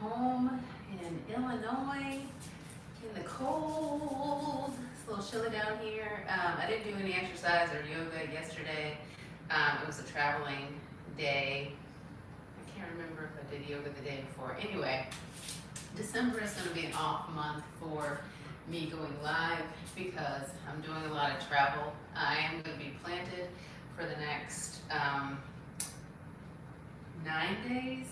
home in Illinois in the cold. It's a little chilly down here. I didn't do any exercise or yoga yesterday. It was a traveling day. I can't remember if I did yoga the day before. Anyway, December is going to be an off month for me going live because I'm doing a lot of travel. I am going to be planted for the next 9 days.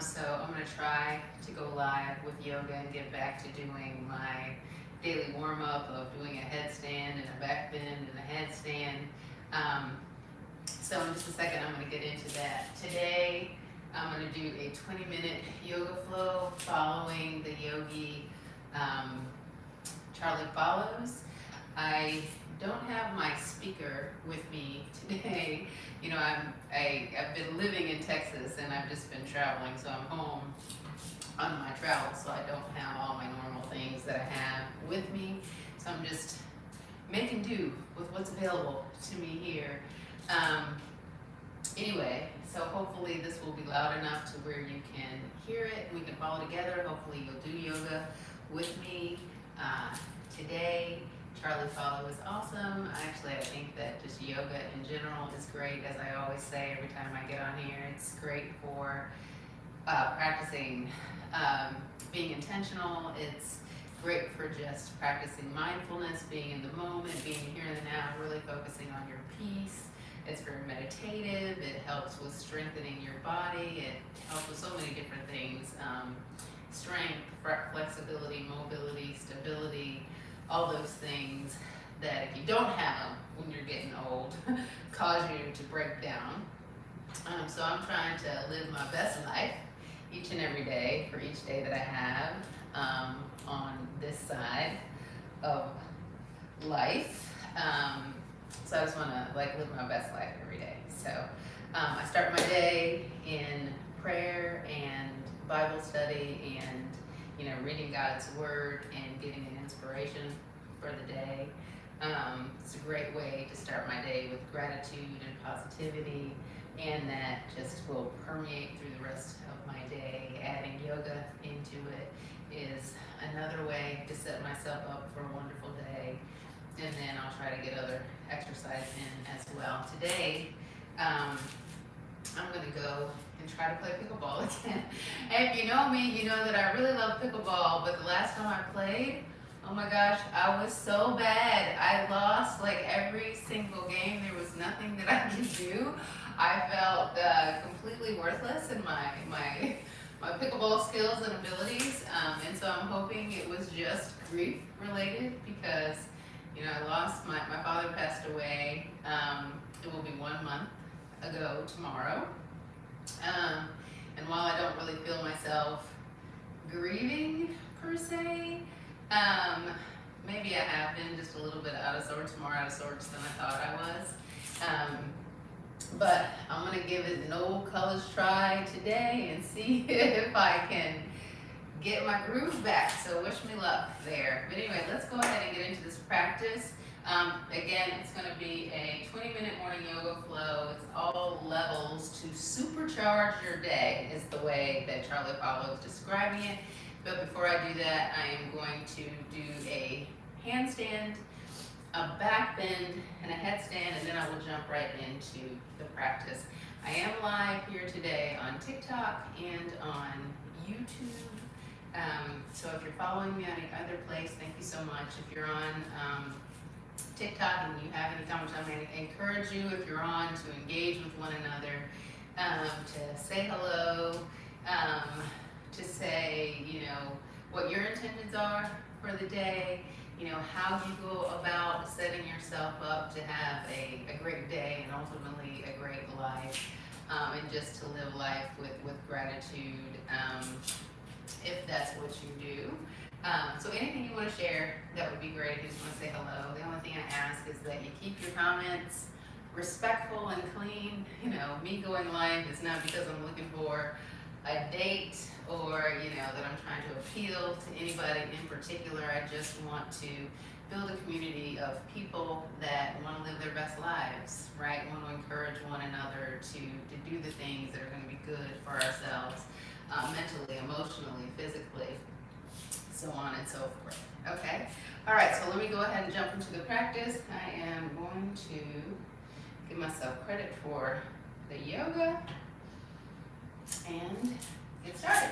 So I'm going to try to go live with yoga and get back to doing my daily warm-up of doing a headstand and a back bend and a headstand. So in just a second I'm going to get into that. Today I'm going to do a 20-minute yoga flow following the yogi Charlie Follows. I don't have my speaker with me today. You know, I've been living in Texas and I've just been traveling, so I'm home on my travels, so I don't have all my normal things that I have with me. So I'm just making do with what's available to me here. Anyway, so hopefully this will be loud enough to where you can hear it. We can follow together. Hopefully you'll do yoga with me today. Charlie Follow is awesome. Actually, I think that just yoga in general is great. As I always say every time I get on here, it's great for practicing being intentional. It's great for just practicing mindfulness, being in the moment, being here and now, really focusing on your peace. It's very meditative. It helps with strengthening your body. It helps with so many different things. Strength, flexibility, mobility, stability, all those things that if you don't have them when you're getting old, cause you to break down. So I'm trying to live my best life each and every day for each day that I have on this side of life. So I just want to live my best life every day. So I start my day in prayer and Bible study and reading God's Word and getting an inspiration for the day. It's a great way to start my day with gratitude and positivity, and that just will permeate through the rest of my day. Adding yoga into it is another way to set myself up for a wonderful day, and then I'll try to get other exercise in as well. Today, I'm going to go and try to play pickleball again. And if you know me, you know that I really love pickleball, but the last time I played, oh my gosh, I was so bad. I lost every single game. There was nothing that I could do. I felt completely worthless in my pickleball skills and abilities, and so I'm hoping it was just grief related because I lost, my father passed away. It will be 1 month ago tomorrow. And while I don't really feel myself grieving per se, maybe I have been just a little bit out of sorts, more out of sorts than I thought I was. But I'm going to give it an old colors try today and see if I can get my groove back. So wish me luck there. But anyway, let's go ahead and get into this practice. Again, it's going to be a 20-minute morning yoga flow. It's all levels to supercharge your day is the way that Charlie Follow is describing it. But before I do that, I am going to do a handstand, a back bend, and a headstand, and then I will jump right into the practice. I am live here today on TikTok and on YouTube. So if you're following me on either place, thank you so much. If you're on TikTok and you have any comments, I'm going to encourage you, if you're on, to engage with one another, to say hello, to say, what your intentions are for the day, how you go about setting yourself up to have a great day and ultimately a great life, and just to live life with gratitude, if that's what you do. So anything you want to share, that would be great. If you just want to say hello. The only thing I ask is that you keep your comments respectful and clean. Me going live is not because I'm looking for a date or, that I'm trying to appeal to anybody in particular. I just want to build a community of people that want to live their best lives, right? Want to encourage one another to do the things that are going to be good for ourselves. mentally, emotionally, physically, so on and so forth. Okay? All right, so let me go ahead and jump into the practice. I am going to give myself credit for the yoga and get started.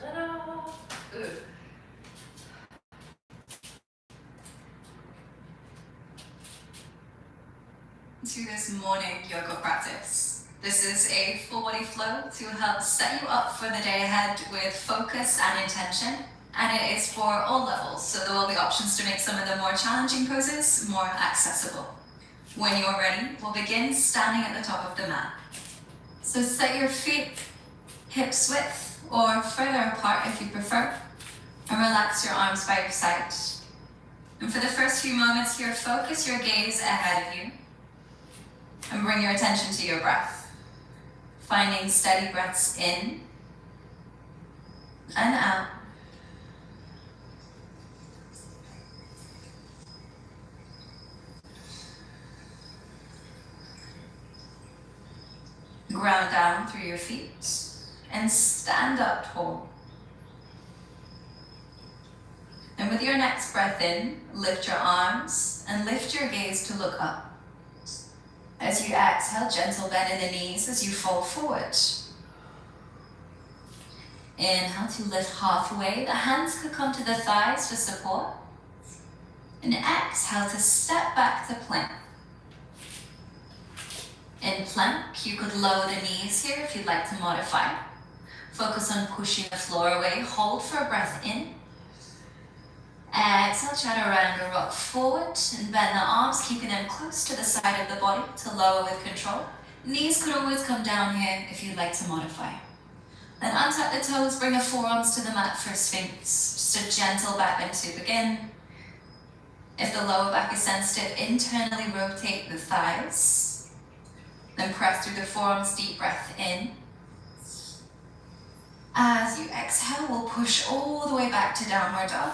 Ta-da! Good. To this morning yoga practice. This is a full body flow to help set you up for the day ahead with focus and intention. And it is for all levels, so there will be options to make some of the more challenging poses more accessible. When you're ready, we'll begin standing at the top of the mat. So set your feet hips width or further apart if you prefer, and relax your arms by your side. And for the first few moments here, focus your gaze ahead of you and bring your attention to your breath, finding steady breaths in and out. Ground down through your feet and stand up tall. And with your next breath in, lift your arms and lift your gaze to look up. As you exhale, gentle bend in the knees as you fall forward. Inhale to lift halfway. The hands could come to the thighs for support. And exhale to step back to plank. In plank, you could lower the knees here if you'd like to modify. Focus on pushing the floor away. Hold for a breath in. Exhale, chaturanga, rock forward and bend the arms, keeping them close to the side of the body to lower with control. Knees could always come down here if you'd like to modify. Then untap the toes, bring the forearms to the mat for Sphinx. Just a gentle back bend to begin. If the lower back is sensitive, internally rotate the thighs. Then press through the forearms, deep breath in. As you exhale, we'll push all the way back to downward dog.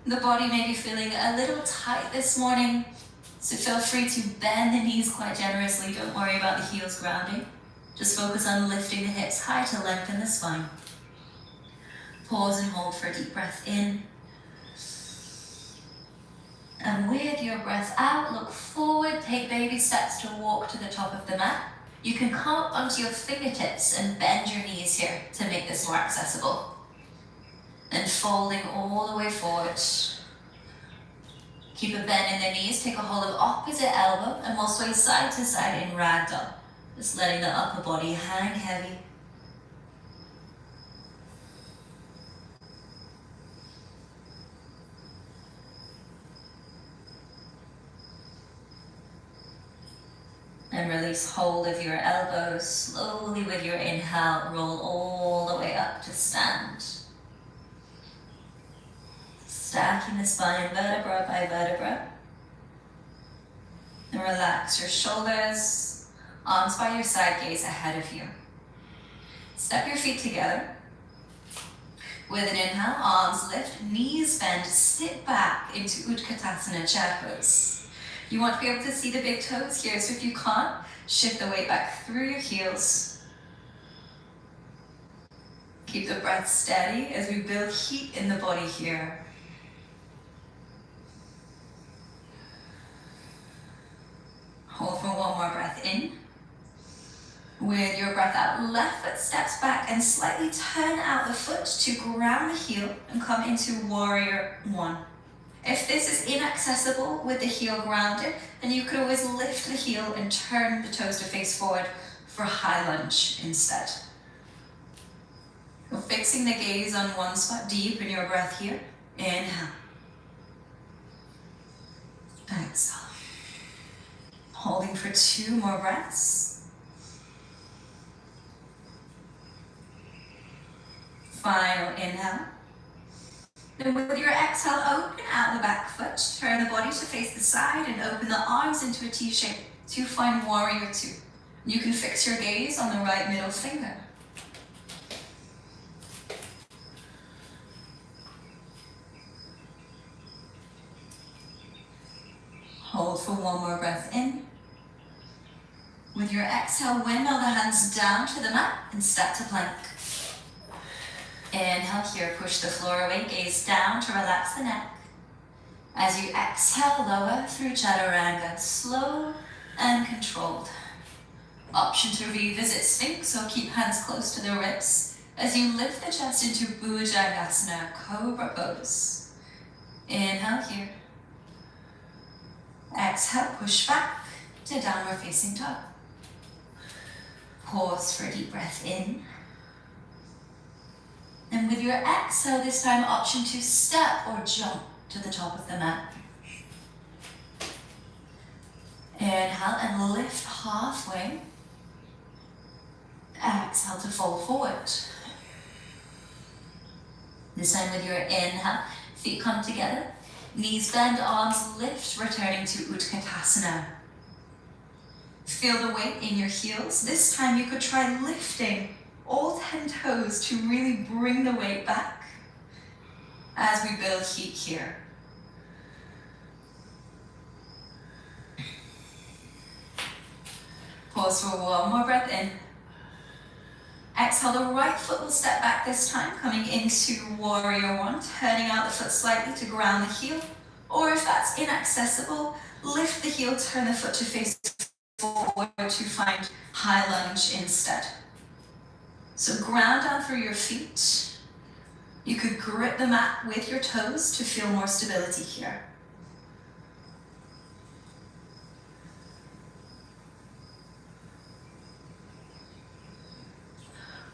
The body may be feeling a little tight this morning, So feel free to bend the knees quite generously. Don't worry about the heels grounding. Just focus on lifting the hips high to lengthen the spine. Pause and hold for a deep breath in. And with your breath out, look forward, take baby steps to walk to the top of the mat. You can come up onto your fingertips and bend your knees here to make this more accessible. And folding all the way forward. Keep a bend in the knees, take a hold of opposite elbow and we'll sway side to side in ragdoll. Just letting the upper body hang heavy. And release hold of your elbows. Slowly with your inhale, roll all the way up to stand. Stacking the spine vertebra by vertebra. And relax your shoulders, arms by your side, gaze ahead of you. Step your feet together. With an inhale, arms lift, knees bend, sit back into Utkatasana chair pose. You want to be able to see the big toes here, so if you can't, shift the weight back through your heels. Keep the breath steady as we build heat in the body here. Hold for one more breath in. With your breath out, left foot steps back and slightly turn out the foot to ground the heel and come into warrior one. If this is inaccessible with the heel grounded, then you could always lift the heel and turn the toes to face forward for high lunge instead. So fixing the gaze on one spot, deep in your breath here. Inhale. Exhale. Holding for 2 more breaths. Final inhale. Then with your exhale, open out the back foot, turn the body to face the side and open the arms into a T shape to find warrior two. You can fix your gaze on the right middle finger. Hold for 1 more breath in. With your exhale, windmill the hands down to the mat and step to plank. Inhale here, push the floor away, gaze down to relax the neck. As you exhale, lower through Chaturanga, slow and controlled. Option to revisit Sphinx or keep hands close to the ribs as you lift the chest into Bhujangasana, Cobra Pose. Inhale here. Exhale, push back to downward facing dog. Pause for a deep breath in. And with your exhale, this time option to step or jump to the top of the mat. Inhale and lift halfway. Exhale to fold forward. This time with your inhale, feet come together. Knees bend, arms lift, returning to Utkatasana. Feel the weight in your heels. This time you could try lifting all 10 toes to really bring the weight back as we build heat here. Pause for 1 more breath in. Exhale, the right foot will step back this time, coming into warrior one, turning out the foot slightly to ground the heel. Or if that's inaccessible, lift the heel, turn the foot to face forward to find high lunge instead. So ground down through your feet. You could grip the mat with your toes to feel more stability here.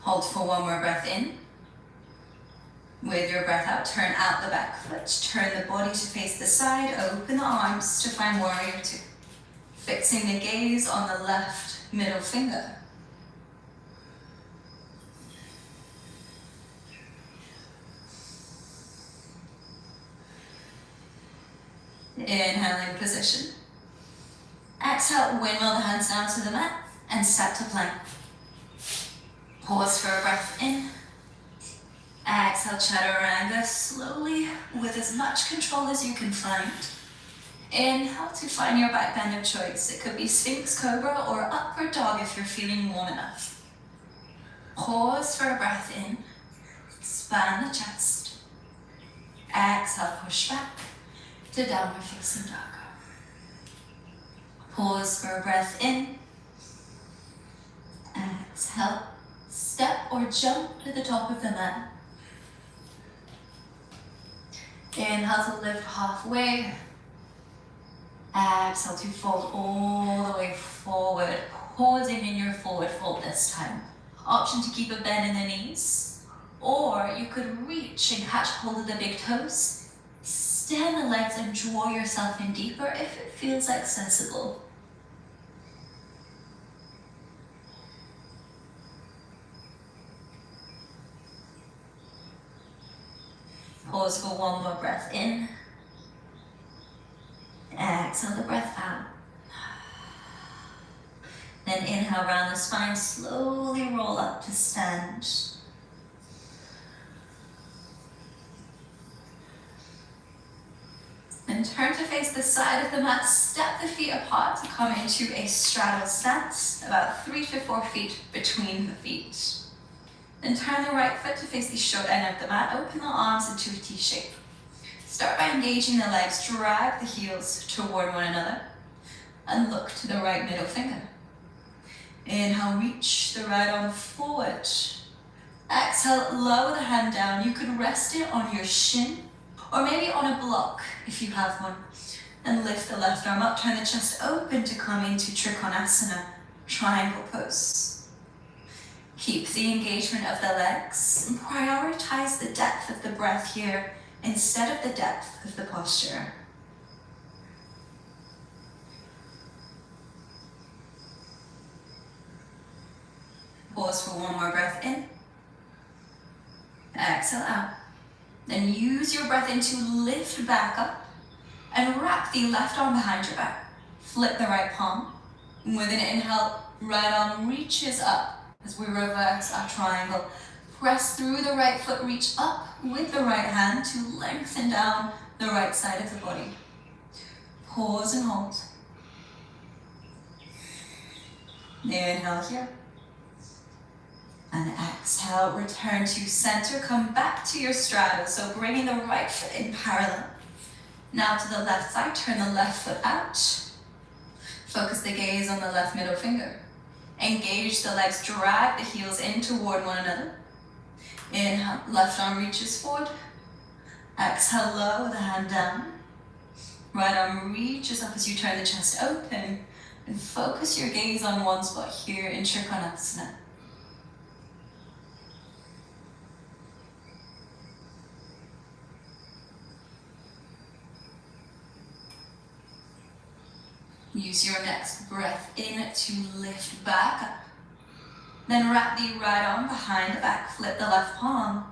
Hold for 1 more breath in. With your breath out, turn out the back foot, turn the body to face the side, open the arms to find warrior two. Fixing the gaze on the left middle finger. Inhaling position. Exhale, windmill the hands down to the mat and step to plank. Pause for a breath in. Exhale, Chaturanga, slowly, with as much control as you can find. Inhale to find your back bend of choice. It could be Sphinx Cobra or Upward Dog if you're feeling warm enough. Pause for a breath in. Expand the chest. Exhale, push back to Downward Facing Dog. Pause for a breath in. Exhale. Step or jump to the top of the mat. Inhale to lift halfway. Exhale to fold all the way forward, pausing in your forward fold this time. Option to keep a bend in the knees, or you could reach and catch hold of the big toes, extend the legs and draw yourself in deeper if it feels accessible. Pause for one more breath in. Exhale the breath out. Then inhale around the spine, slowly roll up to stand. Then turn to face the side of the mat, step the feet apart to come into a straddle stance, about 3 to 4 feet between the feet. Then turn the right foot to face the short end of the mat, open the arms into a T shape. Start by engaging the legs, drag the heels toward one another, and look to the right middle finger. Inhale, reach the right arm forward. Exhale, lower the hand down. You could rest it on your shin, or maybe on a block if you have one. And lift the left arm up, turn the chest open to come into Trikonasana, triangle pose. Keep the engagement of the legs and prioritize the depth of the breath here instead of the depth of the posture. Pause for one more breath in. Exhale out. Then use your breath in to lift back up and wrap the left arm behind your back. Flip the right palm. And with an inhale, right arm reaches up as we reverse our triangle. Press through the right foot, reach up with the right hand to lengthen down the right side of the body. Pause and hold. Inhale here. And exhale, return to center, come back to your straddle. So bringing the right foot in parallel. Now to the left side, turn the left foot out. Focus the gaze on the left middle finger. Engage the legs, drag the heels in toward one another. Inhale, left arm reaches forward. Exhale, lower the hand down. Right arm reaches up as you turn the chest open. And focus your gaze on one spot here in Trikonasana. Use your next breath in to lift back up. Then wrap the right arm behind the back, flip the left palm.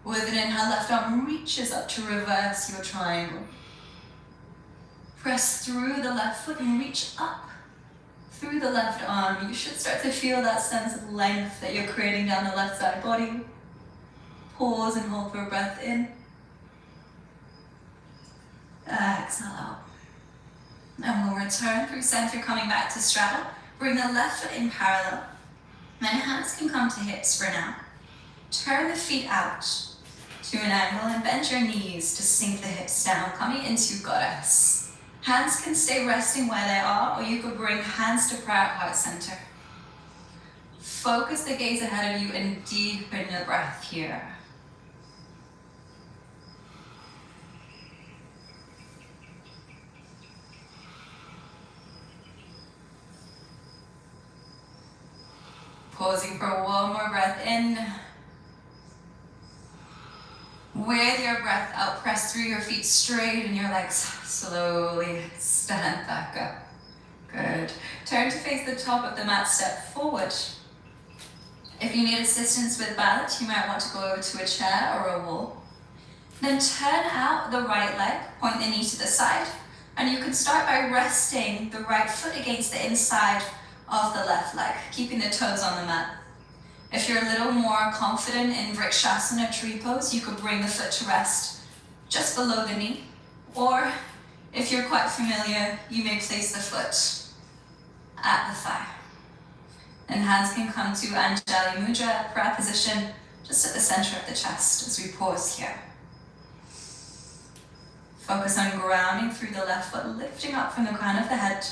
With an inhale, left arm reaches up to reverse your triangle. Press through the left foot and reach up through the left arm. You should start to feel that sense of length that you're creating down the left side body. Pause and hold for a breath in. Exhale out. And we'll return through center, coming back to straddle. Bring the left foot in parallel. Then hands can come to hips for now. Turn the feet out to an angle and bend your knees to sink the hips down, coming into goddess. Hands can stay resting where they are, or you could bring hands to prayer heart center. Focus the gaze ahead of you and deepen the breath here. Pausing for one more breath in. With your breath out, press through your feet straight and your legs slowly stand back up. Good. Turn to face the top of the mat, step forward. If you need assistance with balance, you might want to go over to a chair or a wall. Then turn out the right leg, point the knee to the side, and you can start by resting the right foot against the inside of the left leg, keeping the toes on the mat. If you're a little more confident in Vrikshasana tree pose, you could bring the foot to rest just below the knee, or If you're quite familiar, you may place the foot at the thigh. And hands can come to Anjali Mudra, prayer position, just at the center of the chest as we pause here. Focus on grounding through the left foot, lifting up from the crown of the head.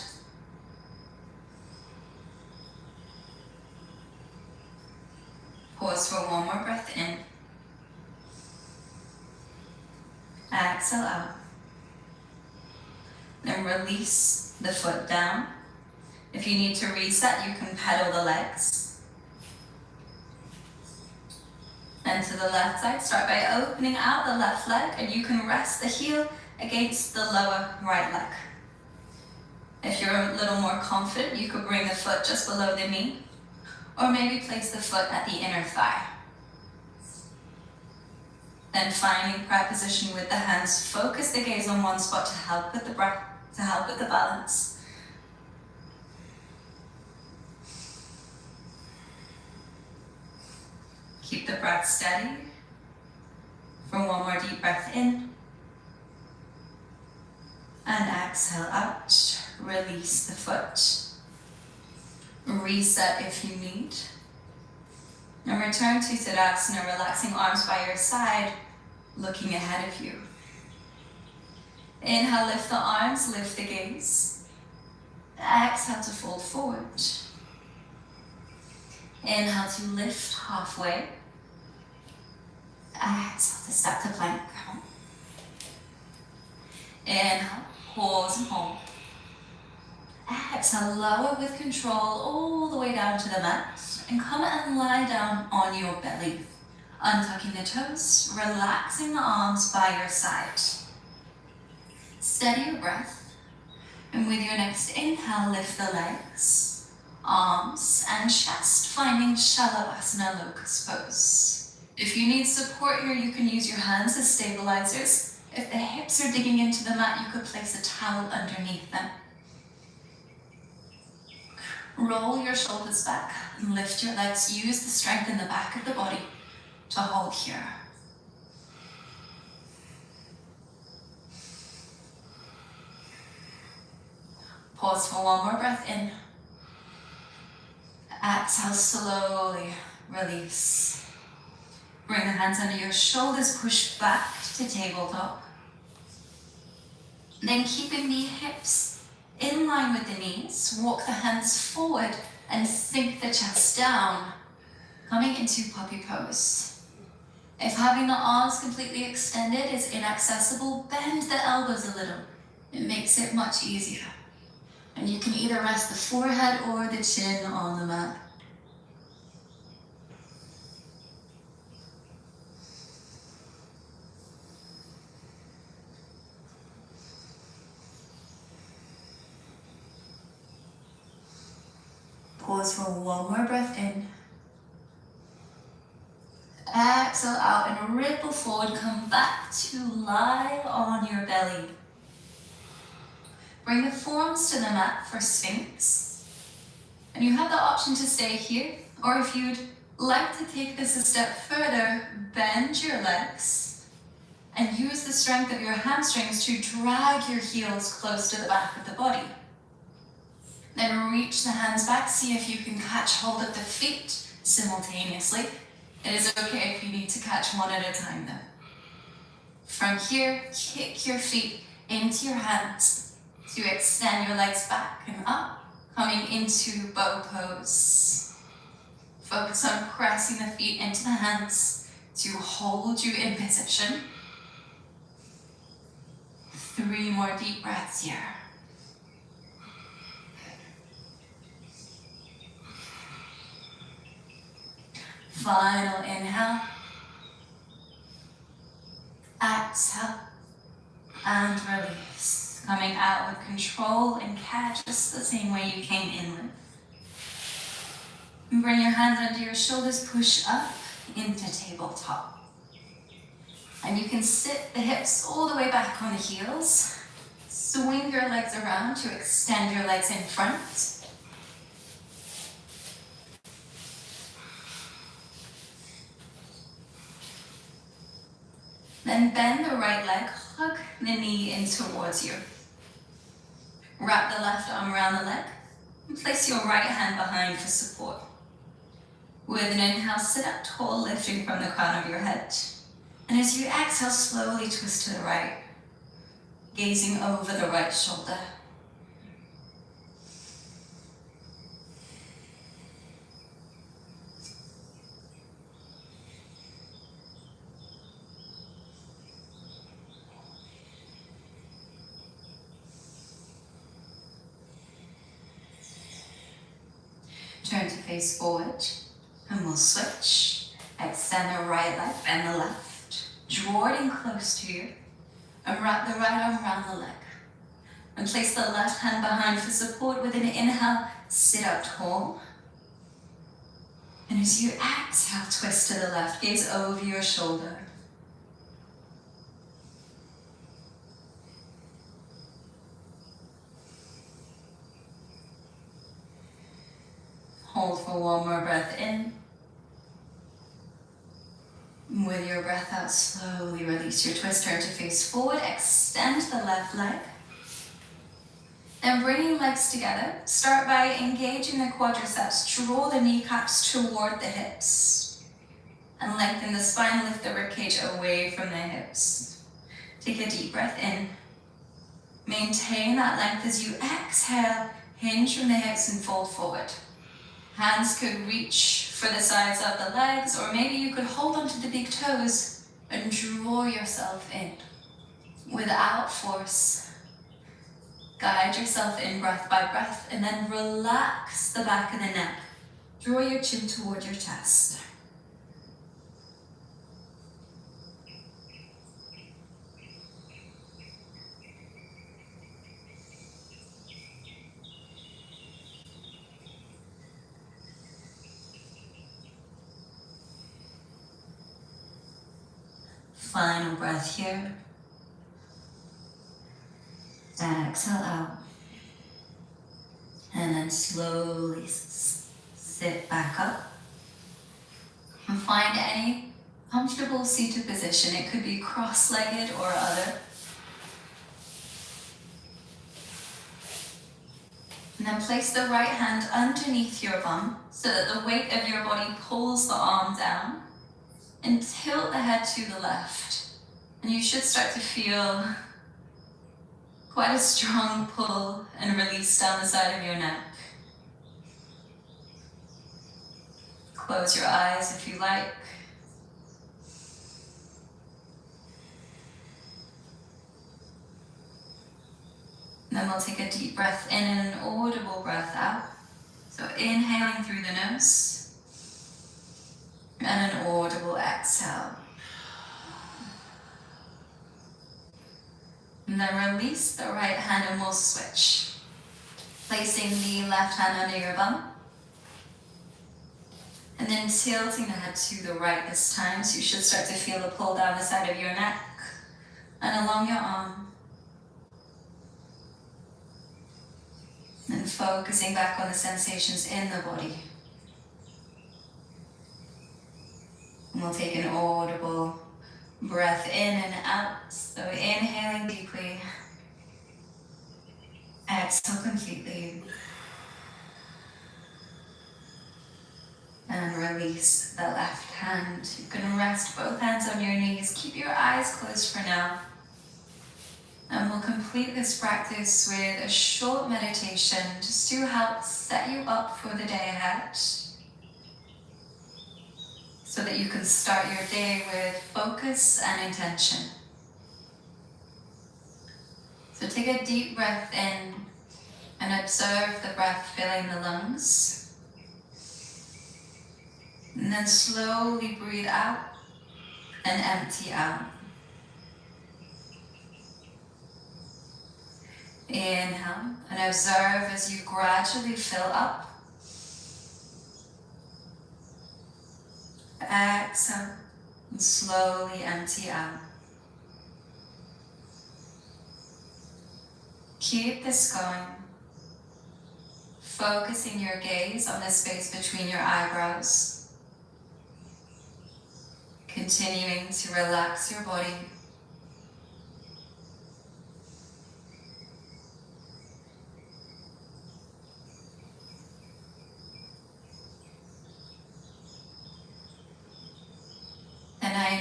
Pause for one more breath in. Exhale out. Then release the foot down. If you need to reset, you can pedal the legs. And to the left side, start by opening out the left leg, and you can rest the heel against the lower right leg. If you're a little more confident, you could bring the foot just below the knee, or maybe place the foot at the inner thigh. Then finding prayer position with the hands, focus the gaze on one spot to help with the breath, to help with the balance. Keep the breath steady for one more deep breath in. And exhale out, release the foot. Reset if you need. And return to Tadasana, relaxing arms by your side, looking ahead of you. Inhale, lift the arms, lift the gaze. Exhale to fold forward. Inhale to lift halfway. Exhale to step to plank. Inhale, pause and hold. Exhale, lower with control all the way down to the mat and come and lie down on your belly. Untucking the toes, relaxing the arms by your side. Steady your breath, and with your next inhale, lift the legs, arms, and chest, finding Shalabhasana locust pose. If you need support here, you can use your hands as stabilizers. If the hips are digging into the mat, you could place a towel underneath them. Roll your shoulders back and lift your legs. Use the strength in the back of the body to hold here. Pause for one more breath in. Exhale, slowly release. Bring the hands under your shoulders, push back to tabletop. Then keeping the hips in line with the knees, walk the hands forward and sink the chest down, coming into puppy pose. If having the arms completely extended is inaccessible, bend the elbows a little. It makes it much easier. And you can either rest the forehead or the chin on the mat. Pause for one more breath in. Exhale out and ripple forward. Come back to lie on your belly. Bring the forearms to the mat for Sphinx. And you have the option to stay here, or if you'd like to take this a step further, bend your legs and use the strength of your hamstrings to drag your heels close to the back of the body. Then reach the hands back, see if you can catch hold of the feet simultaneously. It is okay if you need to catch one at a time though. From here, kick your feet into your hands to extend your legs back and up, coming into bow pose. Focus on pressing the feet into the hands to hold you in position. 3 more deep breaths here. Final inhale. Exhale. And release. Coming out with control and care, just the same way you came in with. And bring your hands under your shoulders, push up into tabletop. And you can sit the hips all the way back on the heels. Swing your legs around to extend your legs in front. Then bend the right leg, hug the knee in towards you. Wrap the left arm around the leg and place your right hand behind for support. With an inhale, sit up tall, lifting from the crown of your head. And as you exhale, slowly twist to the right, gazing over the right shoulder. Turn to face forward, and we'll switch. Extend the right leg and the left. Draw it in close to you, and wrap the right arm around the leg. And place the left hand behind for support. With an inhale, sit up tall. And as you exhale, twist to the left, gaze over your shoulder. Hold for one more breath in. With your breath out, slowly release your twist. Turn to face forward, extend the left leg. Then bringing legs together, start by engaging the quadriceps. Draw the kneecaps toward the hips. And lengthen the spine, lift the ribcage away from the hips. Take a deep breath in. Maintain that length as you exhale, hinge from the hips and fold forward. Hands could reach for the sides of the legs, or maybe you could hold onto the big toes and draw yourself in without force. Guide yourself in breath by breath, and then relax the back of the neck. Draw your chin toward your chest. Final breath here. Exhale out. And then slowly sit back up. And find any comfortable seated position. It could be cross-legged or other. And then place the right hand underneath your bum so that the weight of your body pulls the arm down. And tilt the head to the left. And you should start to feel quite a strong pull and release down the side of your neck. Close your eyes if you like. And then we'll take a deep breath in and an audible breath out. So inhaling through the nose. And an audible exhale. And then release the right hand and we'll switch. Placing the left hand under your bum. And then tilting the head to the right this time. So you should start to feel the pull down the side of your neck and along your arm. And focusing back on the sensations in the body. And we'll take an audible breath in and out. So inhaling deeply. Exhale completely. And release the left hand. You can rest both hands on your knees. Keep your eyes closed for now. And we'll complete this practice with a short meditation just to help set you up for the day ahead. So that you can start your day with focus and intention. So take a deep breath in and observe the breath filling the lungs. And then slowly breathe out and empty out. Inhale and observe as you gradually fill up. Exhale and slowly empty out. Keep this going, focusing your gaze on the space between your eyebrows, continuing to relax your body.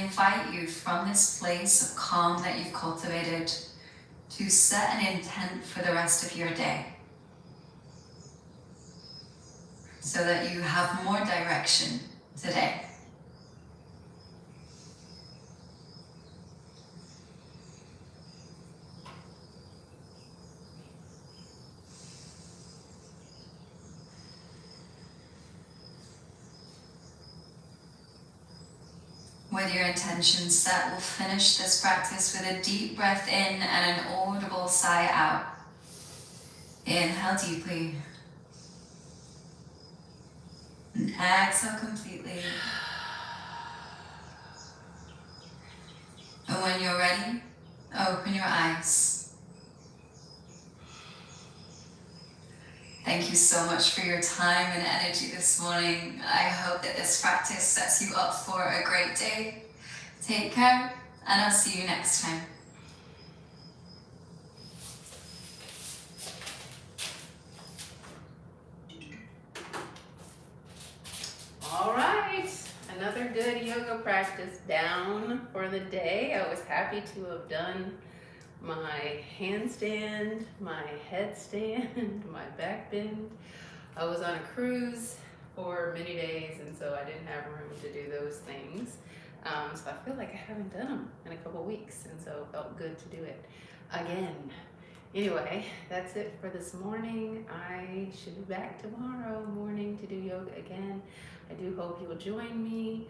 invite you from this place of calm that you've cultivated to set an intent for the rest of your day so that you have more direction today. With your intention set, we'll finish this practice with a deep breath in and an audible sigh out. Inhale deeply. And exhale completely. And when you're ready, open your eyes. Thank you so much for your time and energy this morning. I hope that this practice sets you up for a great day. Take care, and I'll see you next time. All right, another good yoga practice down for the day. I was happy to have done my handstand, my headstand, my back bend. I was on a cruise for many days, and so I didn't have room to do those things. So I feel like I haven't done them in a couple weeks, and so it felt good to do it again. Anyway, that's it for this morning. I should be back tomorrow morning to do yoga again. I do hope you'll join me.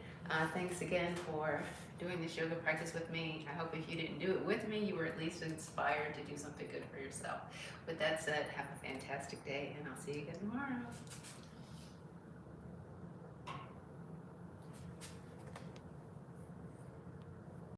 Thanks again for doing this yoga practice with me. I hope if you didn't do it with me, you were at least inspired to do something good for yourself. With that said, have a fantastic day, and I'll see you again tomorrow.